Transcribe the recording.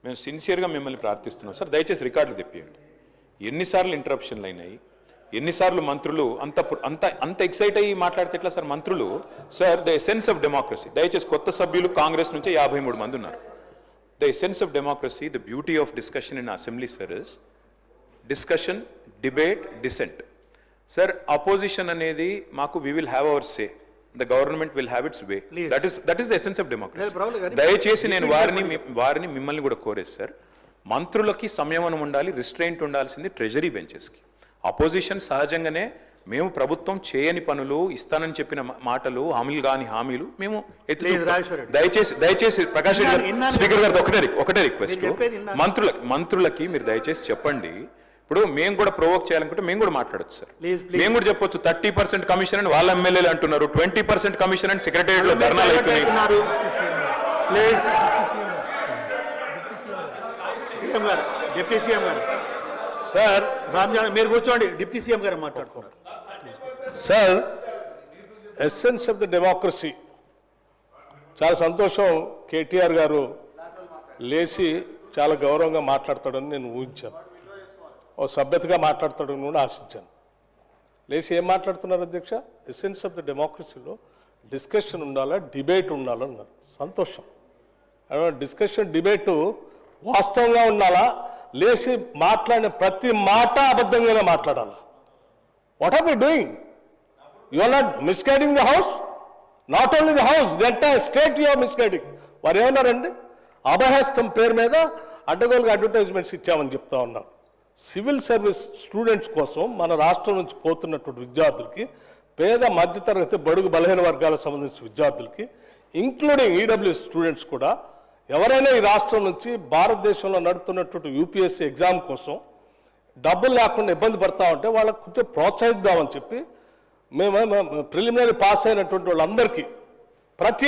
మేము సిన్సియర్గా మిమ్మల్ని ప్రార్థిస్తున్నాం సార్, దయచేసి రికార్డులు తెప్పియండి. ఎన్నిసార్లు ఇంటరప్షన్లు అయినాయి, ఎన్నిసార్లు మంత్రులు అంత అంత అంత ఎక్సైట్ అయ్యి మాట్లాడితే ఎట్లా సార్ మంత్రులు? Sir the essence of democracy, దయచేసి కొత్త సభ్యులు కాంగ్రెస్ నుంచి 53 మంది ఉన్నారు. The essence of democracy, the beauty of discussion in assembly sir is discussion, debate, dissent. Sir opposition అనేది మాకు we will have our say, the government will have its way. That is the essence of democracy. దయచేసి నేను వారిని మిమ్మల్ని కూడా కోరేది sir, మంత్రులకి సంయమనం ఉండాలి, రిస్ట్రెయింట్ ఉండాల్సింది ట్రెజరీ బెంచెస్కి. అపోజిషన్ సహజంగానే మేము ప్రభుత్వం చేయని పనులు, ఇస్తానని చెప్పిన మాటలు, హామీలు మేము దయచేసి ప్రకాష్ రెడ్డి గారు, స్పీకర్ గారు ఒకటే రిక్వెస్ట్, మంత్రులకి మీరు దయచేసి చెప్పండి. ఇప్పుడు మేము కూడా ప్రొవోక్ చేయాలనుకుంటే మేము కూడా మాట్లాడచ్చు సార్, మేము కూడా చెప్పొచ్చు 30% కమిషన్ అని వాళ్ళ ఎమ్మెల్యేలు అంటున్నారు, 20% కమిషన్ అని సెక్రటేరియట్ లో ధర్నాలు అవుతున్నాయి. సార్ రామ్జాన్ మీరు కూర్చోండి, డిప్యూటీ సీఎం గారు మాట్లాడుతున్నారు. Sir essence of the democracy, చాలా సంతోషం కేటీఆర్ గారు లేచి చాలా గౌరవంగా మాట్లాడతాడని నేను ఊహించాను, ఓ సభ్యతగా మాట్లాడతాడని కూడా ఆశించాను. లేచి ఏం మాట్లాడుతున్నారు అధ్యక్ష? ఎసెన్స్ ఆఫ్ ద డెమోక్రసీలో డిస్కషన్ ఉండాలా, డిబేట్ ఉండాలన్నారు. సంతోషం. డిస్కషన్, డిబేటు వాస్తవంగా ఉండాలా, లేచి మాట్లాడిన ప్రతి మాట అబద్ధంగానే మాట్లాడాలా? What are we doing? You are not misguiding the house, not only the house, the entire state you are misguiding. వారు ఏమన్నారండి? అభయహస్తం పేరు మీద అడ్డగోలుగా అడ్వర్టైజ్మెంట్స్ ఇచ్చామని చెప్తా ఉన్నారు. సివిల్ సర్వీస్ స్టూడెంట్స్ కోసం మన రాష్ట్రం నుంచి పోతున్నటువంటి విద్యార్థులకి, పేద మధ్యతరగతి బడుగు బలహీన వర్గాలకు సంబంధించిన విద్యార్థులకి, ఇంక్లూడింగ్ ఈడబ్ల్యూఎస్ స్టూడెంట్స్ కూడా, ఎవరైనా ఈ రాష్ట్రం నుంచి భారతదేశంలో నడుపుతున్నటువంటి యూపీఎస్సీ ఎగ్జామ్ కోసం డబ్బులు లేకుండా ఇబ్బంది పడతా ఉంటే వాళ్ళకు కొంచెం ప్రోత్సహిద్దామని చెప్పి మేము ప్రిలిమినరీ పాస్ అయినటువంటి వాళ్ళందరికీ ప్రతి